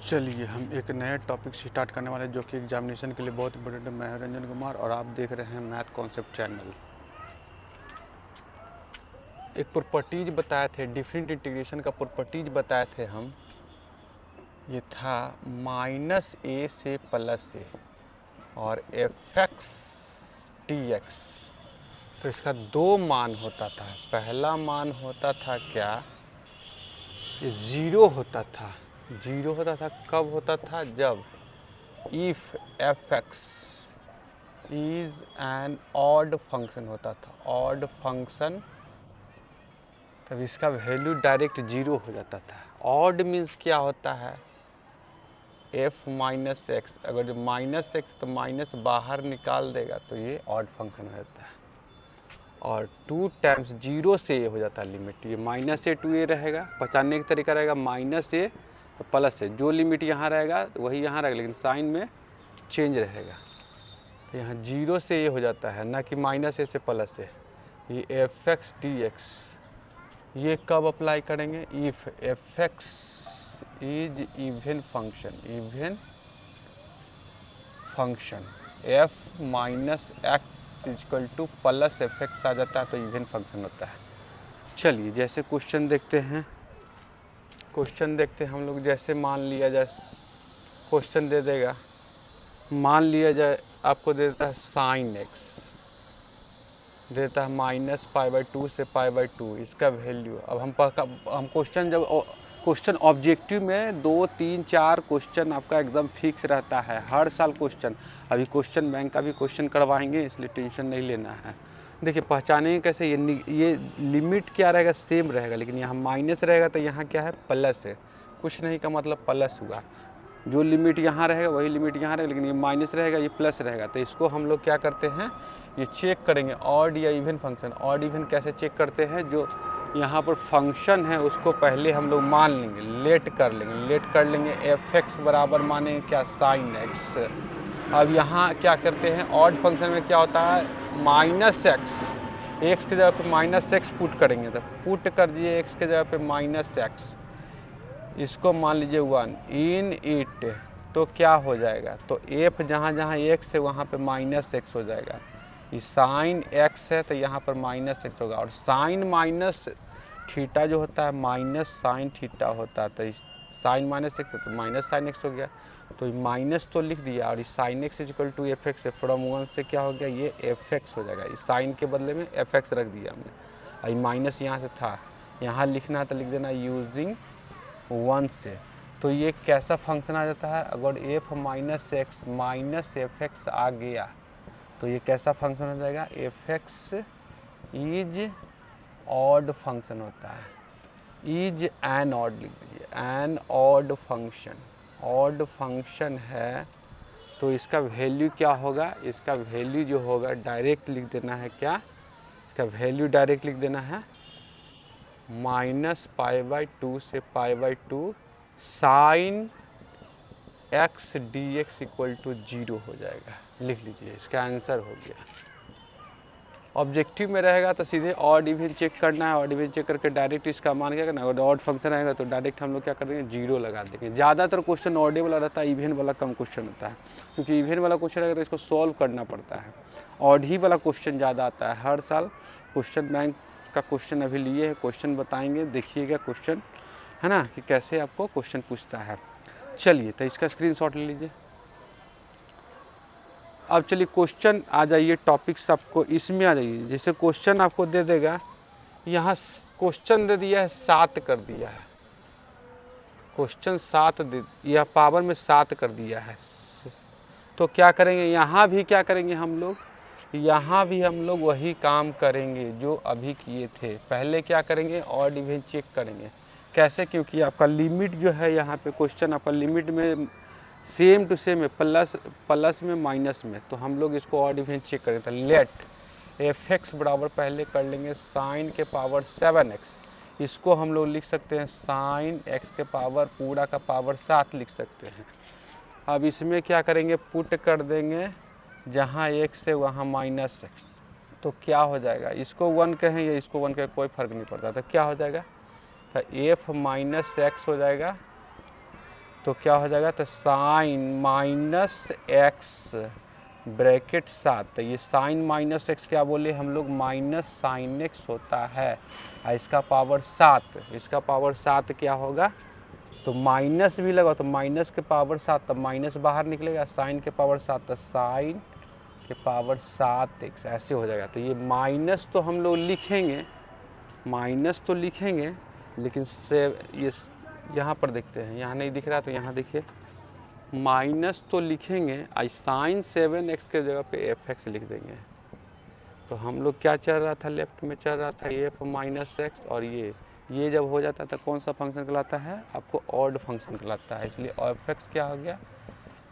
चलिए हम एक नए टॉपिक से स्टार्ट करने वाले हैं जो कि एग्जामिनेशन के लिए बहुत इंपॉर्टेंट है। मैं हूं रंजन कुमार और आप देख रहे हैं मैथ कॉन्सेप्ट चैनल। एक प्रॉपर्टीज बताए थे, डिफरेंट इंटीग्रेशन का प्रॉपर्टीज बताए थे हम। ये था -a से +a और fx dx। तो इसका दो मान होता था। पहला मान होता था क्या, ये ज़ीरो होता था। ज़ीरो होता था कब होता था, जब if fx is an odd function होता था। ऑड फंक्शन, तब इसका वैल्यू डायरेक्ट ज़ीरो हो जाता था। ऑड मीन्स क्या होता है, f माइनस एक्स, अगर जो माइनस एक्स तो माइनस बाहर निकाल देगा तो ये ऑड फंक्शन हो जाता है। और 2 टाइम्स जीरो से ये हो जाता है लिमिट। ये -a to a रहेगा, पहचानने का तरीका रहेगा -a तो +a। जो लिमिट यहाँ रहेगा वही यहाँ रहेगा, लेकिन साइन में चेंज रहेगा। तो यहाँ जीरो से ये हो जाता है, ना कि -a से +a। ये fx dx ये कब अप्लाई करेंगे, if fx is even function. Even function f minus x is equal to plus fx आ जाता है तो इवन फंक्शन होता है। चलिए जैसे क्वेश्चन देखते हैं। क्वेश्चन देखते हैं हम लोग। जैसे मान लिया जाए, क्वेश्चन दे देगा, मान लिया जाए आपको दे देता है साइन एक्स, देता है -π/2 से π/2 इसका वैल्यू। अब हम क्वेश्चन, जब क्वेश्चन ऑब्जेक्टिव में 2, 3, 4 क्वेश्चन आपका एकदम फिक्स रहता है हर साल क्वेश्चन। अभी क्वेश्चन बैंक का भी क्वेश्चन करवाएंगे, इसलिए टेंशन नहीं लेना है। देखिए पहचानेंगे कैसे, ये लिमिट क्या रहेगा, सेम रहेगा, लेकिन यहाँ माइनस रहेगा तो यहाँ क्या है, प्लस है। कुछ नहीं का मतलब प्लस हुआ। जो लिमिट यहाँ रहेगा वही लिमिट यहाँ रहेगा, लेकिन ये माइनस रहेगा, ये प्लस रहेगा। तो इसको हम लोग क्या करते हैं, ये चेक करेंगे ऑड या इवन फंक्शन। ऑड इवन कैसे चेक करते हैं, जो यहाँ पर फंक्शन है उसको पहले हम लोग मान लेंगे, लेट कर लेंगे। fx बराबर माने क्या, साइन एक्स। अब यहाँ क्या करते हैं, ऑड फंक्शन में क्या होता है, -x, एक्स की जगह पे -x पुट करेंगे। तो पुट कर दिए x की जगह पे -x, इसको मान लीजिए 1 इन इट, तो क्या हो जाएगा, तो f जहाँ जहाँ x है वहाँ पे -x हो जाएगा। ये साइन x है तो यहाँ पर -x होगा, और साइन माइनस थीटा जो होता है माइनस साइन थीटा होता है। तो इस साइन -x है तो माइनस साइन x हो गया, तो माइनस तो लिख दिया। और इस sine x equal to fx है, फ्रॉम 1 से क्या हो गया, ये fx हो जाएगा। इस साइन के बदले में fx रख दिया हमने, और माइनस यहाँ से था, यहाँ लिखना है तो लिख देना यूजिंग 1 से। तो ये कैसा फंक्शन आ जाता है, अगर f minus x minus fx आ गया तो ये कैसा फंक्शन हो जाएगा, fx इज ऑड फंक्शन होता है। इज एन ऑड लिख दीजिए, an odd function. Odd function है तो इसका वैल्यू क्या होगा, इसका वैल्यू जो होगा डायरेक्ट लिख देना है। क्या, इसका वैल्यू डायरेक्ट लिख देना है -π/2 से π/2 sine x dx equal to 0 हो जाएगा। लिख लीजिए, इसका आंसर हो गया। ऑब्जेक्टिव में रहेगा तो सीधे ऑड इवन चेक करना है। ऑड इवन चेक करके डायरेक्ट इसका मान क्या करना है, अगर ऑड फंक्शन आएगा तो डायरेक्ट हम लोग क्या कर देंगे, 0 लगा देंगे। ज़्यादातर क्वेश्चन ऑडे वाला रहता है, इवन वाला कम क्वेश्चन होता है, क्योंकि इवन वाला क्वेश्चन रहेगा तो इसको सॉल्व करना पड़ता है। ऑड ही वाला क्वेश्चन ज़्यादा आता है। हर साल क्वेश्चन बैंक का क्वेश्चन अभी लिए है, क्वेश्चन बताएंगे, देखिएगा क्वेश्चन, है ना, कि कैसे आपको क्वेश्चन पूछता है। चलिए तो इसका स्क्रीनशॉट ले लीजिए। अब चलिए क्वेश्चन आ जाइए, टॉपिक्स आपको इसमें आ जाइए। जैसे क्वेश्चन आपको दे देगा, यहाँ क्वेश्चन दे दिया है 7 कर दिया है, क्वेश्चन 7 दे, यह पावर में 7 कर दिया है। तो क्या करेंगे, यहाँ भी क्या करेंगे हम लोग, यहाँ भी हम लोग वही काम करेंगे जो अभी किए थे। पहले क्या करेंगे, ऑड इवन चेक करेंगे। कैसे, क्योंकि आपका लिमिट जो है यहाँ पे क्वेश्चन आपका लिमिट में सेम टू सेम है, प्लस में माइनस में। तो हम लोग इसको ऑड इवन चेक करेंगे। तो लेट fx बराबर पहले कर लेंगे साइन के पावर 7x, इसको हम लोग लिख सकते हैं साइन x के पावर पूरा का पावर 7 लिख सकते हैं। अब इसमें क्या करेंगे, पुट कर देंगे जहाँ x है वहाँ माइनस है, तो क्या हो जाएगा, इसको 1 कहें या इसको 1 कहें कोई फ़र्क नहीं पड़ता। तो क्या हो जाएगा, तो f माइनस एक्स हो जाएगा तो क्या हो जाएगा, तो साइन माइनस एक्स ब्रैकेट 7, तो ये साइन माइनस एक्स क्या बोले हम लोग, माइनस साइन एक्स होता है, और इसका पावर 7, इसका पावर 7 क्या होगा, तो माइनस भी लगा तो माइनस के पावर 7, तब माइनस बाहर निकलेगा, साइन के पावर 7 तो साइन के पावर 7x ऐसे हो जाएगा। तो ये माइनस तो हम लोग लिखेंगे, माइनस तो लिखेंगे, लेकिन से ये यहाँ पर देखते हैं, यहाँ नहीं दिख रहा तो यहाँ देखिए, माइनस तो लिखेंगे, आई साइन 7x के जगह पे fx लिख देंगे। तो हम लोग क्या चल रहा था, लेफ्ट में चल रहा था f माइनस एक्स, और ये जब हो जाता था कौन सा फंक्शन कहलाता है, आपको ऑड फंक्शन कहलाता है, इसलिए fx क्या हो गया,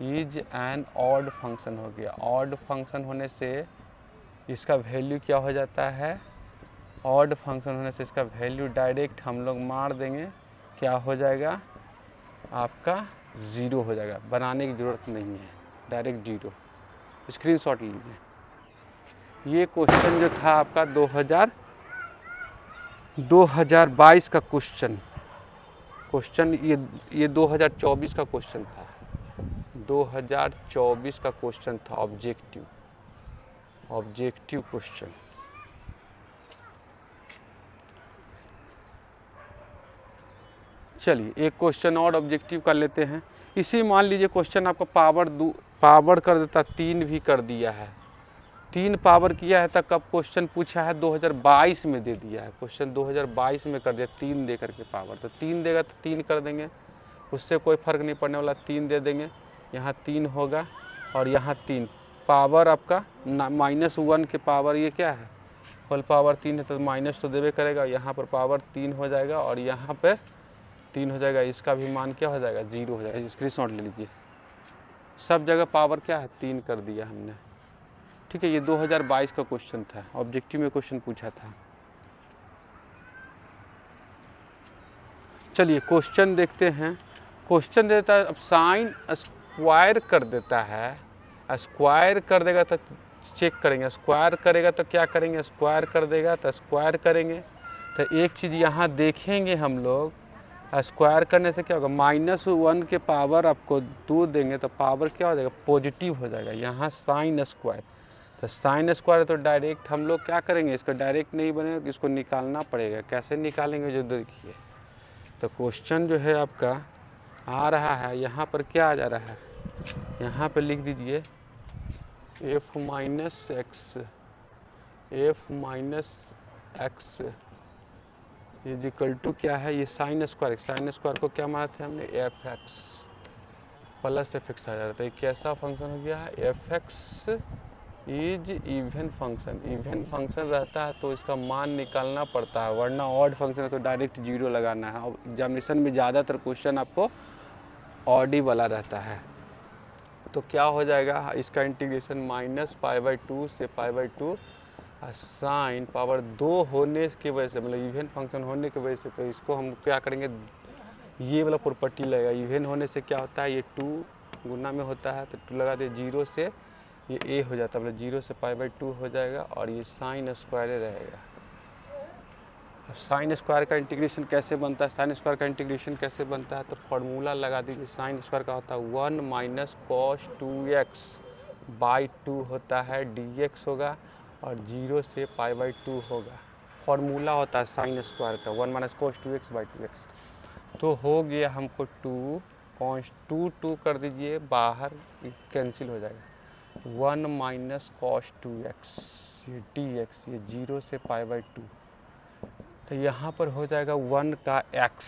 इज एन ऑड फंक्शन हो गया। ऑड फंक्शन होने से इसका वैल्यू क्या हो जाता है, ऑड फंक्शन होने से इसका वैल्यू डायरेक्ट हम लोग मार देंगे, क्या हो जाएगा आपका 0 हो जाएगा, बनाने की ज़रूरत नहीं है, डायरेक्ट 0। स्क्रीनशॉट लीजिए। ये क्वेश्चन जो था आपका 2022 का क्वेश्चन ये 2024 का क्वेश्चन था, 2024 का क्वेश्चन था, ऑब्जेक्टिव क्वेश्चन। चलिए एक क्वेश्चन और ऑब्जेक्टिव कर लेते हैं। इसी मान लीजिए क्वेश्चन आपको पावर कर देता, 3 भी कर दिया है, 3 पावर किया है, तब कब क्वेश्चन पूछा है 2022 में दे दिया है, क्वेश्चन 2022 में कर दिया 3 दे करके पावर, तो 3 देगा तो 3 कर देंगे, उससे कोई फ़र्क नहीं पड़ने वाला, 3 दे देंगे, यहाँ 3 होगा और यहाँ 3 पावर आपका -1 के पावर ये क्या है, होल पावर 3 है तो माइनस तो देवे करेगा, यहाँ पर पावर 3 हो जाएगा और यहाँ पे 3 हो जाएगा, इसका भी मान क्या हो जाएगा 0 हो जाएगा। स्क्रीनशॉट ले लीजिए, सब जगह पावर क्या है 3 कर दिया हमने, ठीक है। ये 2022 का क्वेश्चन था, ऑब्जेक्टिव में क्वेश्चन पूछा था। चलिए क्वेश्चन देखते हैं। क्वेश्चन देता है, अब साइन स्क्वायर कर देता है, स्क्वायर कर देगा तो चेक करेंगे, स्क्वायर करेगा तो क्या करेंगे, स्क्वायर कर देगा तो स्क्वायर करेंगे। तो एक चीज़ यहाँ देखेंगे हम लोग, स्क्वायर करने से क्या होगा, -1 के पावर आपको 2 देंगे तो पावर क्या हो जाएगा, पॉजिटिव हो जाएगा। यहाँ साइन स्क्वायर, तो साइन स्क्वायर तो डायरेक्ट हम लोग क्या करेंगे, इसको डायरेक्ट नहीं बनेगा, इसको निकालना पड़ेगा। कैसे निकालेंगे जो देखिए, तो क्वेश्चन जो है आपका आ रहा है, यहाँ पर क्या आ जा रहा है, यहाँ पर लिख दीजिए f minus x is equal to क्या है, ये साइन स्क्वायर को क्या माना था हमने, fx प्लस fx आ जा रहा था। ये कैसा फंक्शन हो गया है, fx इज इवन फंक्शन रहता है तो इसका मान निकालना पड़ता है, वरना ऑड फंक्शन है तो डायरेक्ट 0 लगाना है। और एग्जामिनेशन में ज़्यादातर क्वेश्चन आपको ऑड ही वाला रहता है। तो क्या हो जाएगा, इसका इंटीग्रेशन -π/2 से π/2 साइन पावर 2 होने की वजह से, मतलब इवन फंक्शन होने की वजह से, तो इसको हम क्या करेंगे, ये वाला प्रॉपर्टी लगेगा। इवन होने से क्या होता है, ये 2 गुना में होता है तो 2 लगा दे, 0 से ये a हो जाता है, मतलब 0 से π/2 हो जाएगा और ये साइन स्क्वायर रहेगा। अब साइन स्क्वायर का इंटीग्रेशन कैसे बनता है, साइन स्क्वायर का इंटीग्रेशन कैसे बनता है, तो फार्मूला लगा दीजिए। साइन स्क्वायर का होता है 1 माइनस cos 2x/2 होता है, dx होगा और 0 से π/2 होगा। फार्मूला होता है साइन स्क्वायर का 1 माइनस cos 2x/2x। तो हो गया हमको 2 cos 2 कर दीजिए, बाहर कैंसिल हो जाएगा, 1 माइनस cos 2x, ये dx, ये 0 से π/2। तो यहाँ पर हो जाएगा 1 का x,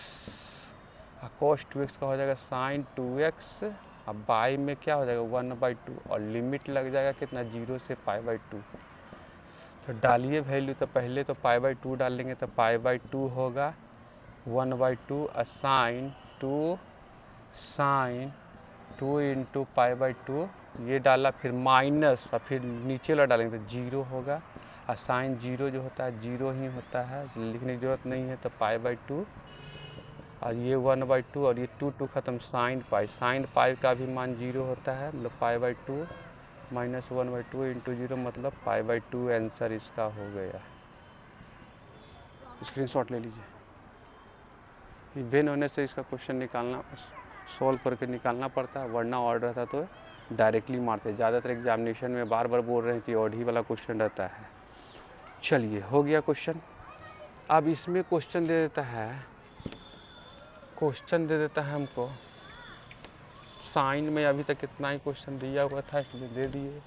cos 2x का हो जाएगा sin 2x, अब बाई में क्या हो जाएगा 1/2 और लिमिट लग जाएगा कितना, 0 से π/2। तो डालिए वैल्यू, तो पहले तो π/2 डालेंगे तो π/2 होगा 1/2 साइन 2 इंटू π/2, ये डाला, फिर माइनस और फिर नीचे वाला डालेंगे तो 0 होगा, और साइन 0 जो होता है 0 ही होता है, लिखने की ज़रूरत नहीं है। तो π/2 और ये 1/2 और ये 2 ख़त्म, साइन पाई का भी मान 0 होता है, मतलब π/2 माइनस 1/2 इंटू 0 मतलब π/2 आंसर इसका हो गया। स्क्रीनशॉट ले लीजिए, इवन होने से इसका क्वेश्चन निकालना सॉल्व करके निकालना पड़ता है, वरना ऑड रहता तो डायरेक्टली मारते। ज़्यादातर एग्जामिनेशन में बार बार बोल रहे हैं कि ऑड ही वाला क्वेश्चन रहता है। चलिए हो गया क्वेश्चन। अब इसमें क्वेश्चन दे देता है हमको साइन में। अभी तक इतना ही क्वेश्चन दिया हुआ था इसलिए दे दिए।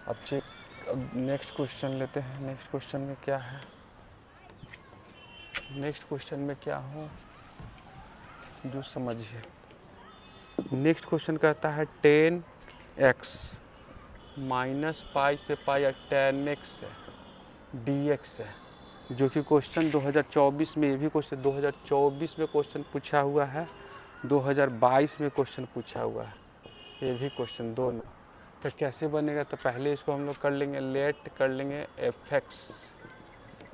अब नेक्स्ट क्वेश्चन लेते हैं। नेक्स्ट क्वेश्चन में क्या है, नेक्स्ट क्वेश्चन में क्या हो जो समझिए। नेक्स्ट क्वेश्चन कहता है 10x माइनस पाई से पाई या 10x dx है, जो कि क्वेश्चन 2024 में, ये भी क्वेश्चन 2024 में क्वेश्चन पूछा हुआ है, 2022 में क्वेश्चन पूछा हुआ है, ये भी क्वेश्चन दोनों। तो कैसे बनेगा, तो पहले इसको हम लोग कर लेंगे, लेट कर लेंगे fx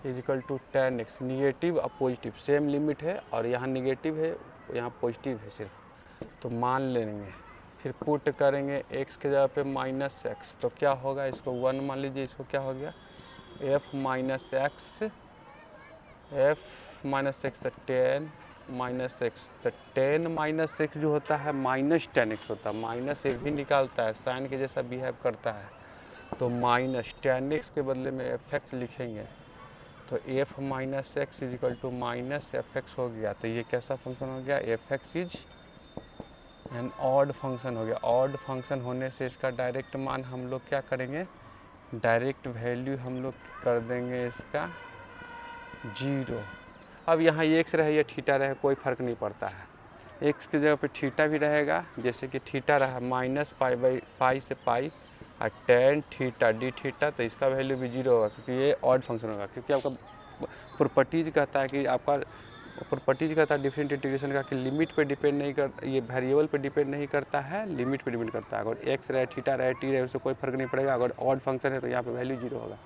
is equal to 10x, negative और पॉजिटिव सेम लिमिट है, और यहाँ निगेटिव है यहाँ पॉजिटिव है सिर्फ, तो मान लेंगे। फिर पुट करेंगे x के जगह पे माइनस एक्स, तो क्या होगा, इसको 1 मान लीजिए, इसको क्या हो गया f minus x, f minus x, तो 10 माइनस एक्स, तो 10 माइनस एक्स जो होता है माइनस 10x होता है, माइनस एक भी निकालता है, साइन के जैसा बिहेव करता है, तो माइनस 10x के बदले में fx लिखेंगे, तो f minus x is equal to minus fx हो गया। तो ये कैसा फंक्शन हो गया, fx is an odd function हो गया। ऑड फंक्शन होने से इसका डायरेक्ट मान हम लोग क्या करेंगे, डायरेक्ट वैल्यू हम लोग कर देंगे इसका 0। अब यहाँ x रहे या थीटा रहे कोई फ़र्क नहीं पड़ता है, x की जगह पे थीटा भी रहेगा, जैसे कि थीटा रहा माइनस पाई से पाई और टेन थीटा डी थीटा, तो इसका वैल्यू भी 0 होगा, क्योंकि ये ऑड फंक्शन होगा। क्योंकि आपका प्रॉपर्टीज कहता है कि आपका प्रॉपर्टीज कहता है डिफरेंट इंटीग्रेशन का कि लिमिट पे डिपेंड नहीं कर, ये वेरिएबल पे डिपेंड नहीं करता है, लिमिट पे डिपेंड करता है। अगर x रहे थीटा रहे टी रहे उससे कोई फर्क नहीं पड़ेगा। अगर ऑड फंक्शन है तो यहाँ पे वैल्यू 0 होगा।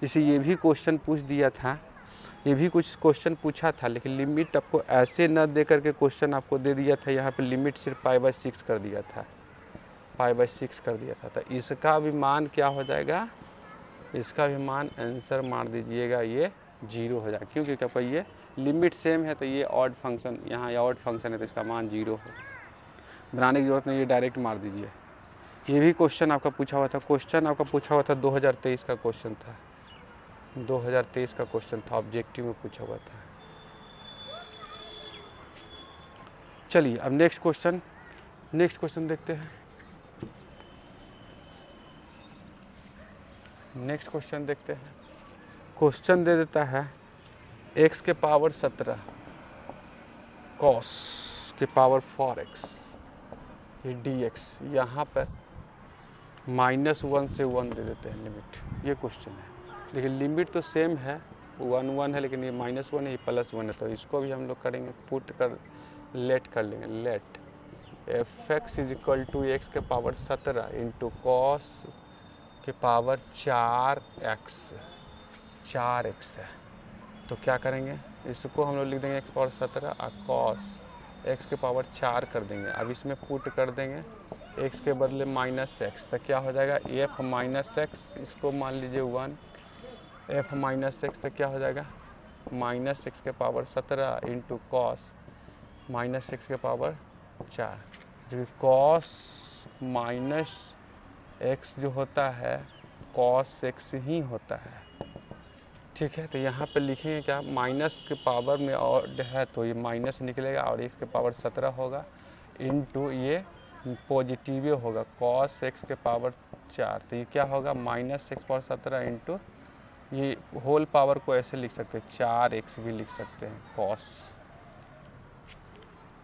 जैसे ये भी क्वेश्चन पूछ दिया था, ये भी कुछ क्वेश्चन पूछा था, लेकिन लिमिट आपको ऐसे न दे करके क्वेश्चन आपको दे दिया था, यहाँ पे लिमिट सिर्फ π/6 कर दिया था, π/6 कर दिया था। तो इसका भी मान क्या हो जाएगा, इसका भी मान आंसर मार दीजिएगा ये 0 हो जाएगा। क्यों, क्योंकि आपका ये लिमिट सेम है, तो ये ऑड फंक्शन, यहाँ ये ऑड फंक्शन है तो इसका मान 0 हो, बनाने की जरूरत नहीं, ये डायरेक्ट मार दीजिए। ये भी क्वेश्चन आपका पूछा हुआ था, क्वेश्चन आपका पूछा हुआ था 2023 का क्वेश्चन था, 2023 का क्वेश्चन था, ऑब्जेक्टिव में पूछा हुआ था। चलिए अब नेक्स्ट क्वेश्चन देखते हैं। नेक्स्ट क्वेश्चन देखते हैं। क्वेश्चन दे देता है x के पावर 17 cos के पावर 4x ये dx, यहाँ पर -1 से 1 दे देते हैं लिमिट। ये क्वेश्चन है, देखिए लिमिट तो सेम है, 1 है, लेकिन ये -1 है, ये +1 है, तो इसको भी हम लोग करेंगे पुट कर, लेट कर लेंगे, let fx is equal to x के पावर 17 इंटू कॉस के पावर 4x है। तो क्या करेंगे, इसको हम लोग लिख देंगे x पावर 17 और कॉस x के पावर 4 कर देंगे। अब इसमें पुट कर देंगे x के बदले -x, तो क्या हो जाएगा f माइनस एक्स, इसको मान लीजिए 1, f माइनस एक्स, तो क्या हो जाएगा -x के पावर 17 इंटू कॉस -x के पावर 4, जो कि कॉस माइनस x जो होता है कॉस x ही होता है, ठीक है। तो यहाँ पे लिखेंगे क्या, माइनस के पावर में और है तो ये माइनस निकलेगा और x के पावर 17 होगा इंटू ये पॉजिटिव होगा कॉस x के पावर 4, तो ये क्या होगा -x पावर 17 इंटू ये होल पावर को ऐसे लिख सकते हैं 4x भी लिख सकते हैं कॉस,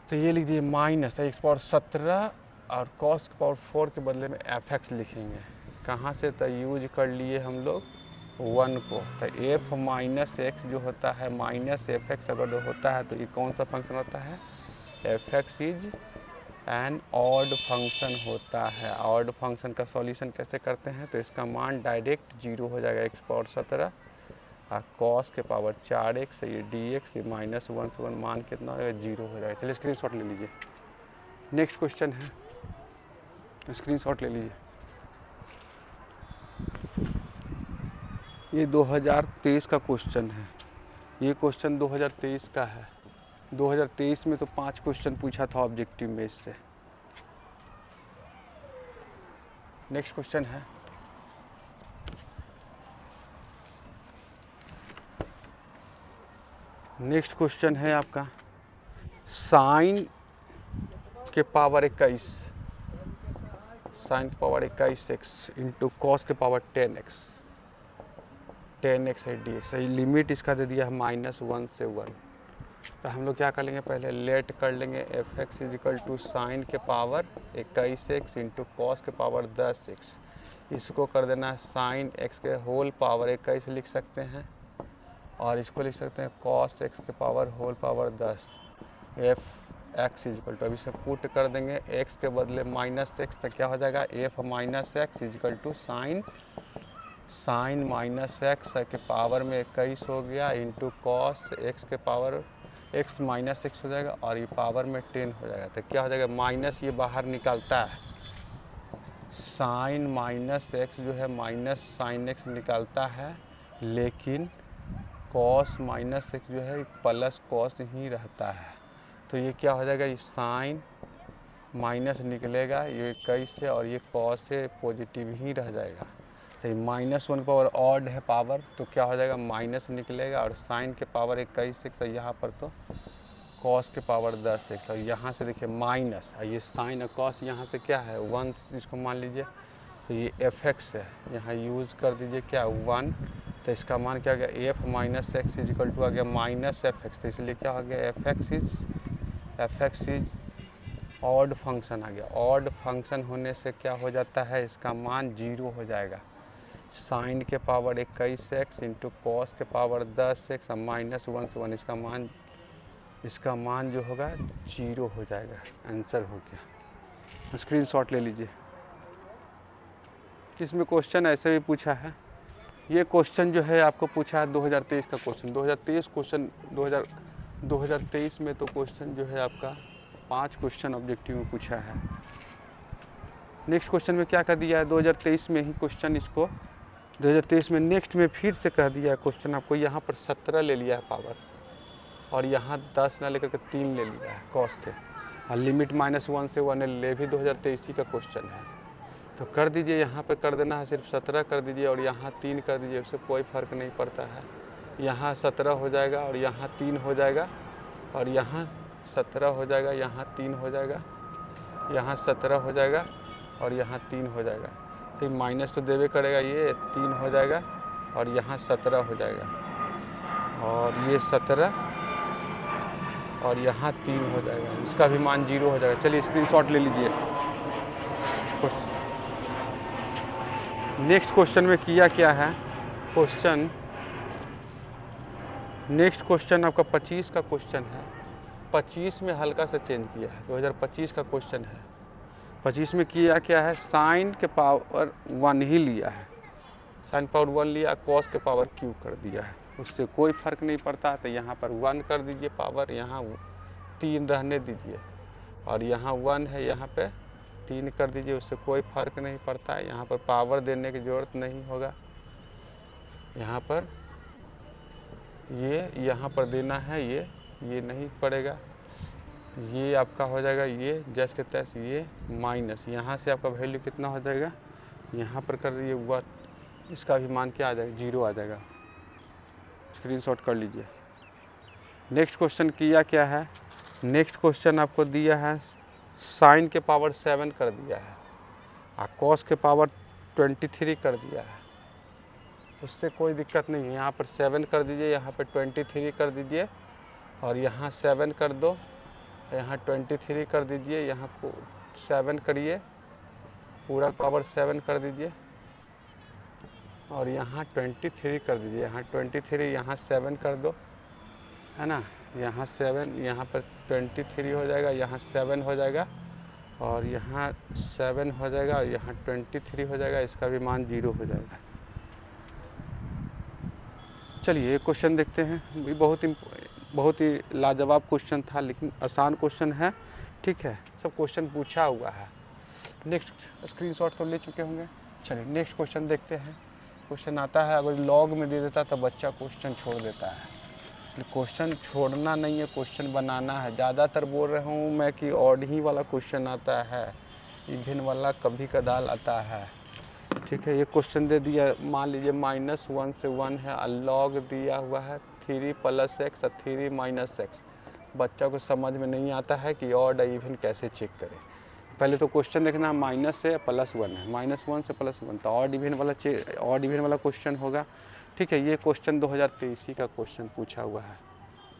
तो ये लिख दिए -x पावर 17 और कॉस के पावर 4 के बदले में fx लिखेंगे। कहाँ से, तो यूज कर लिए हम लोग 1 को, तो f माइनस एक्स जो होता है माइनस fx अगर जो होता है तो ये कौन सा फंक्शन होता है, fx is an odd function होता है। ऑड फंक्शन का सॉल्यूशन कैसे करते हैं, तो इसका मान डायरेक्ट 0 हो जाएगा, x पावर 17 और कॉस के पावर 4x, ये dx, ये -1 से 1 मान कितना हो जाएगा 0 हो जाएगा। चलिए स्क्रीनशॉट ले लीजिए। नेक्स्ट क्वेश्चन है, स्क्रीनशॉट ले लीजिए। ये 2023 का क्वेश्चन है, ये क्वेश्चन 2023 का है। 2023 में तो 5 क्वेश्चन पूछा था ऑब्जेक्टिव में इससे। नेक्स्ट क्वेश्चन है, नेक्स्ट क्वेश्चन है आपका साइन के पावर 21, साइन के पावर 21x इंटू कॉस के पावर 10x, 10x है dx, सही लिमिट इसका दे दिया है -1 से 1। तो हम लोग क्या कर लेंगे, पहले लेट कर लेंगे fx इजिकल टू साइन के पावर 21x इंटू कॉस के पावर 10x, इसको कर देना है साइन x के होल पावर 21 लिख सकते हैं, और इसको लिख सकते हैं कॉस x के power whole power 10 F x is equal to, अभी से पुट कर देंगे x के बदले -x, तो क्या हो जाएगा f -x is equal to sine -x के पावर में 21 हो गया इंटू कॉस x के पावर x -x हो जाएगा, और ये पावर में 10 हो जाएगा। तो क्या हो जाएगा, माइनस ये बाहर निकालता है, साइन -x जो है माइनस साइन x निकालता है, लेकिन कॉस -x जो है प्लस कॉस ही रहता है। तो ये क्या हो जाएगा, ये साइन माइनस निकलेगा ये 21 से, और ये कॉस से पॉजिटिव ही रह जाएगा। तो ये -1 पावर ऑड है पावर, तो क्या हो जाएगा माइनस निकलेगा, और साइन के पावर 21x, यहाँ पर तो कॉस के पावर 10x, और यहाँ से देखिए माइनस, ये साइन और कॉस यहाँ से क्या है 1, इसको मान लीजिए, तो ये fx है, यहाँ यूज़ कर दीजिए क्या 1, तो इसका मान क्या आ गया f -x इजिकल टू आ गया -fx, तो इसलिए क्या हो गया fx इज ऑड फंक्शन आ गया। ऑड फंक्शन होने से क्या हो जाता है, इसका मान 0 हो जाएगा, साइन के पावर 21x इंटू कॉस के पावर 10x और -1 से 1, इसका मान जो होगा 0 हो जाएगा। आंसर हो गया, स्क्रीनशॉट ले लीजिए। इसमें क्वेश्चन ऐसे भी पूछा है, ये क्वेश्चन जो है आपको पूछा है 2023 का क्वेश्चन, 2023 में तो क्वेश्चन जो है आपका 5 क्वेश्चन ऑब्जेक्टिव में पूछा है। नेक्स्ट क्वेश्चन में क्या कर दिया है, 2023 में ही क्वेश्चन, इसको 2023 में नेक्स्ट में फिर से कह दिया है क्वेश्चन आपको, यहाँ पर 17 ले लिया है पावर, और यहाँ 10 ना लेकर के 3 ले लिया है कॉस के, और लिमिट -1 से 1 ले भी 2023 का क्वेश्चन है। तो कर दीजिए, यहाँ पर कर देना है सिर्फ 17 कर दीजिए, और यहाँ 3 कर दीजिए, उससे कोई फ़र्क नहीं पड़ता है। यहाँ 17 हो जाएगा, और यहाँ 3 हो जाएगा, और यहाँ 17 हो जाएगा, यहाँ 3 हो जाएगा, यहाँ 17 हो जाएगा, और यहाँ 3 हो जाएगा। तो माइनस तो देवे करेगा, ये 3 हो जाएगा, और यहाँ 17 हो जाएगा, और ये 17, और यहाँ 3 हो जाएगा, इसका भी मान 0 हो जाएगा। चलिए स्क्रीनशॉट ले लीजिए। नेक्स्ट क्वेश्चन में किया क्या है, क्वेश्चन नेक्स्ट क्वेश्चन आपका 25 का क्वेश्चन है, 25 में हल्का सा चेंज किया है, 2025 का क्वेश्चन है। 25 में किया क्या है, साइन के पावर 1 ही लिया है, साइन पावर 1 लिया, कॉस के पावर क्यू कर दिया है, उससे कोई फ़र्क नहीं पड़ता। तो यहाँ पर 1 कर दीजिए पावर, यहाँ 3 रहने दीजिए, और यहाँ 1 है, यहाँ पे 3 कर दीजिए, उससे कोई फ़र्क नहीं पड़ता है। यहाँ पर पावर देने की ज़रूरत नहीं होगा, यहाँ पर ये यहाँ पर देना है, ये नहीं पड़ेगा, ये आपका हो जाएगा, ये जैसे के तैसे, ये माइनस, यहाँ से आपका वैल्यू कितना हो जाएगा, यहाँ पर कर दीजिए 1, इसका भी मान क्या आ जाएगा 0 आ जाएगा। स्क्रीनशॉट कर लीजिए। नेक्स्ट क्वेश्चन किया क्या है, नेक्स्ट क्वेश्चन आपको दिया है साइन के पावर 7 कर दिया है, और कॉस के पावर 23 कर दिया है, उससे कोई दिक्कत नहीं है। यहाँ पर 7 कर दीजिए, यहाँ पर 23 कर दीजिए, और यहाँ 7 कर दो, यहाँ 23 कर दीजिए, यहाँ को 7 करिए, पूरा पावर 7 कर दीजिए, और यहाँ 23 कर दीजिए, यहाँ 23, यहाँ 7 कर दो, है ना, यहाँ 7, यहाँ पर 23 हो जाएगा, यहाँ 7 हो जाएगा, और यहाँ 7 हो जाएगा, और यहाँ 23 हो जाएगा, इसका भी मान 0 हो जाएगा। चलिए एक क्वेश्चन देखते हैं, ये बहुत ही लाजवाब क्वेश्चन था, लेकिन आसान क्वेश्चन है, ठीक है, सब क्वेश्चन पूछा हुआ है। नेक्स्ट स्क्रीनशॉट तो ले चुके होंगे। चलिए नेक्स्ट क्वेश्चन देखते हैं। क्वेश्चन आता है, अगर लॉग में दे देता तो बच्चा क्वेश्चन छोड़ देता है, क्वेश्चन छोड़ना नहीं है, क्वेश्चन बनाना है। ज़्यादातर बोल रहा हूँ मैं कि ऑड ही वाला क्वेश्चन आता है, इवन वाला कभी कदाल आता है। ठीक है, ये क्वेश्चन दे दिया, मान लीजिए -1 से 1 है, लॉग दिया हुआ है 3 + x और 3 - x। बच्चा को समझ में नहीं आता है कि ऑड इवन कैसे चेक करें। पहले तो क्वेश्चन देखना माइनस से +1 है, -1 से +1, तो ऑड इवन वाला क्वेश्चन होगा। ठीक है, ये क्वेश्चन 2023 का क्वेश्चन पूछा हुआ है,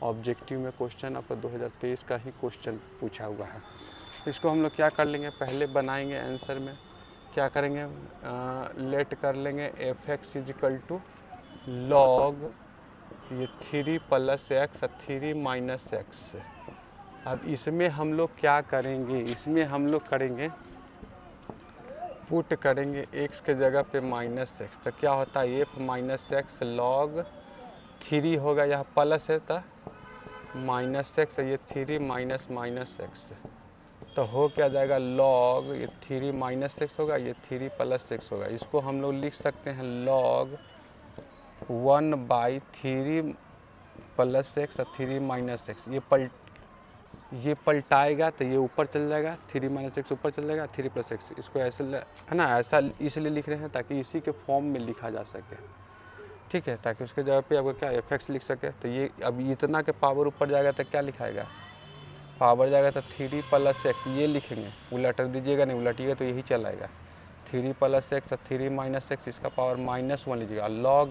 ऑब्जेक्टिव में क्वेश्चन आपका 2023 का ही क्वेश्चन पूछा हुआ है। तो इसको हम लोग क्या कर लेंगे, पहले बनाएंगे आंसर में क्या करेंगे, लेट कर लेंगे f(x) = log ये 3 + x और 3 - x। अब इसमें हम लोग क्या करेंगे, इसमें हम लोग करेंगे पुट करेंगे x के जगह पे -x, तो क्या होता है f - x log 3 होगा, यहाँ प्लस है तो -x, ये 3 - x, तो हो क्या जाएगा log ये 3 - x होगा, ये 3 + x होगा। इसको हम लोग लिख सकते हैं log 1/3 + x और 3 - x। ये पलटाएगा तो ये ऊपर चल जाएगा, 3 - x ऊपर चल जाएगा, 3 + x। इसको ऐसे है ना, ऐसा इसलिए लिख रहे हैं ताकि इसी के फॉर्म में लिखा जा सके। ठीक है, ताकि उसके जगह पे आपको क्या f(x) लिख सके। तो ये अब इतना के पावर ऊपर जाएगा तो क्या लिखाएगा, पावर जाएगा तो 3 + x, ये लिखेंगे, उलट दीजिएगा नहीं, उलटिएगा तो यही चलाएगा, 3 + x और 3 - x, इसका पावर -1 लीजिएगा। log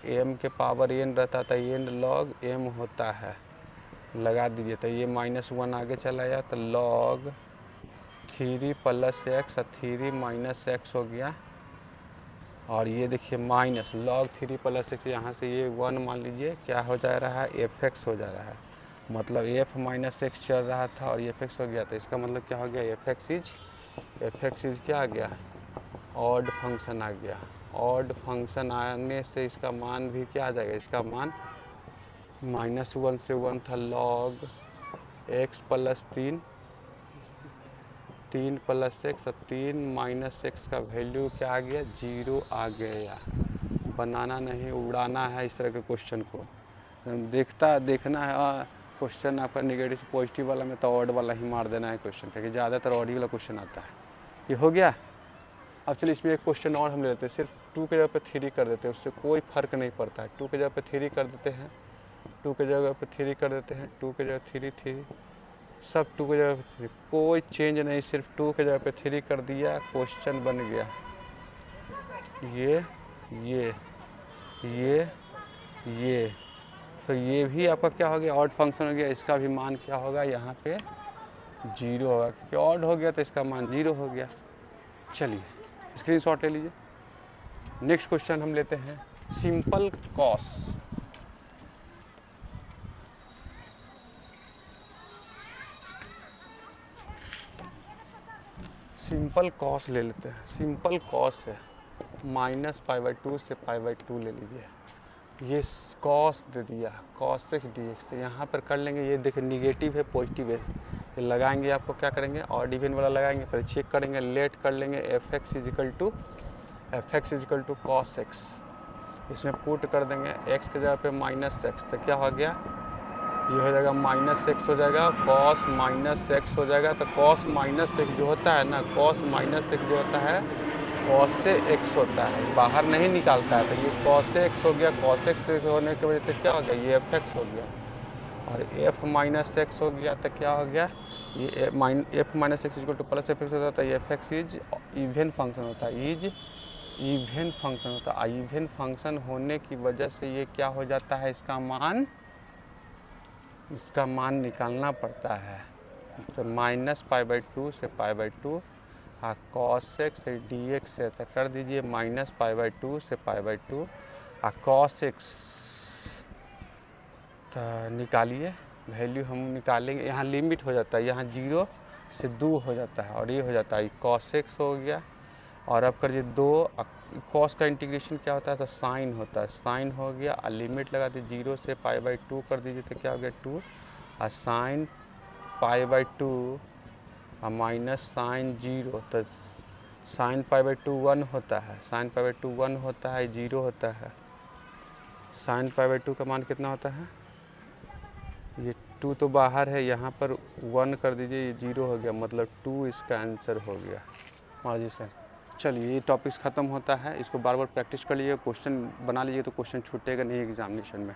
m के पावर n रहता था, n log m होता है, लगा दीजिए, तो ये -1 आगे चला गया, तो log 3 + x और 3 - x हो गया। और ये देखिए माइनस log 3 + x, यहाँ से ये 1 मान लीजिए क्या हो जा रहा है, f(x) हो जा रहा है, मतलब f - x चल रहा था और ये f(x) हो गया। तो इसका मतलब क्या हो गया, f(x) इज क्या आ गया, ऑड फंक्शन आ गया। ऑड फंक्शन आने से इसका मान भी क्या आ जाएगा, इसका मान -1 से 1 था, log x + 3 + x और 3 - x का वैल्यू क्या आ गया, 0 आ गया। बनाना नहीं, उड़ाना है इस तरह के क्वेश्चन को। देखना है क्वेश्चन आपका नेगेटिव से पॉजिटिव वाला में, तो ऑड वाला ही मार देना है क्वेश्चन, क्योंकि ज़्यादातर ऑड वाला क्वेश्चन आता है। ये हो गया। अब चलिए इसमें एक क्वेश्चन और हम ले लेते हैं, सिर्फ 2 के जगह पे 3 कर देते हैं, उससे कोई फ़र्क नहीं पड़ता है। 2 के जगह पे 3 कर देते हैं, 2 के जगह पे 3 कर देते हैं, 2 के जगह 3 सब 2 के जगह पे 3, कोई चेंज नहीं, सिर्फ 2 के जगह पे 3 कर दिया, क्वेश्चन बन गया। ये तो ये भी आपका क्या हो गया, ऑड फंक्शन हो गया। इसका भी मान क्या होगा, यहाँ पे 0 होगा, क्योंकि ऑड हो गया तो इसका मान 0 हो गया। चलिए स्क्रीनशॉट ले लीजिए। नेक्स्ट क्वेश्चन हम लेते हैं सिंपल कॉस। सिंपल कॉस ले लेते हैं। सिंपल कॉस है -π/2 से π/2 ले लीजिए। ये कॉस दे दिया, cos x dx, तो यहाँ पर कर लेंगे। ये देखिए निगेटिव है पॉजिटिव है, ये लगाएंगे, आपको क्या करेंगे, ऑड इवन वाला लगाएंगे, फिर चेक करेंगे, लेट कर लेंगे f(x) = cos x। इसमें पुट कर देंगे x के जगह पे -x, तो क्या हो गया, ये हो जाएगा -x हो जाएगा, cos -x हो जाएगा। तो cos -x जो होता है ना, cos -x जो होता है cos से x होता है, बाहर नहीं निकालता है, तो ये cos से x हो गया। cos x होने की वजह से क्या हो गया, ये f(x) हो गया, और f - x हो गया, तो क्या हो गया, ये f - x = +f(x) होता है, ये f(x) इज इवन फंक्शन होता है, इवन फंक्शन होने की वजह से ये क्या हो जाता है, इसका मान निकालना पड़ता है। तो -π/2 से π/2, cos x dx है, तो कर दीजिए -π/2 से π/2, cos x, तो निकालिए वैल्यू, हम निकालेंगे, यहाँ लिमिट हो जाता है, यहाँ 0 से 2 हो जाता है, और ये हो जाता है cos x हो गया। और अब कर दीजिए 2, cos का इंटीग्रेशन क्या होता है, तो साइन होता है, साइन हो गया, और लिमिट लगा दीजिए 0 से π/2 कर दीजिए, तो क्या हो गया 2, और साइन π/2 और माइनस साइन 0, तो साइन π/2 1 होता है, साइन π/2 1 होता है, 0 होता है, साइन पाई बाई 2 का मान कितना होता है? ये 2 तो बाहर है, यहाँ पर 1 कर दीजिए, ये 0 हो गया, मतलब 2 इसका आंसर हो गया। मान लीजिए इसका। चलिए ये टॉपिक्स ख़त्म होता है, इसको बार बार प्रैक्टिस कर लीजिए, क्वेश्चन बना लीजिए तो क्वेश्चन छूटेगा नहीं एग्जामिनेशन में।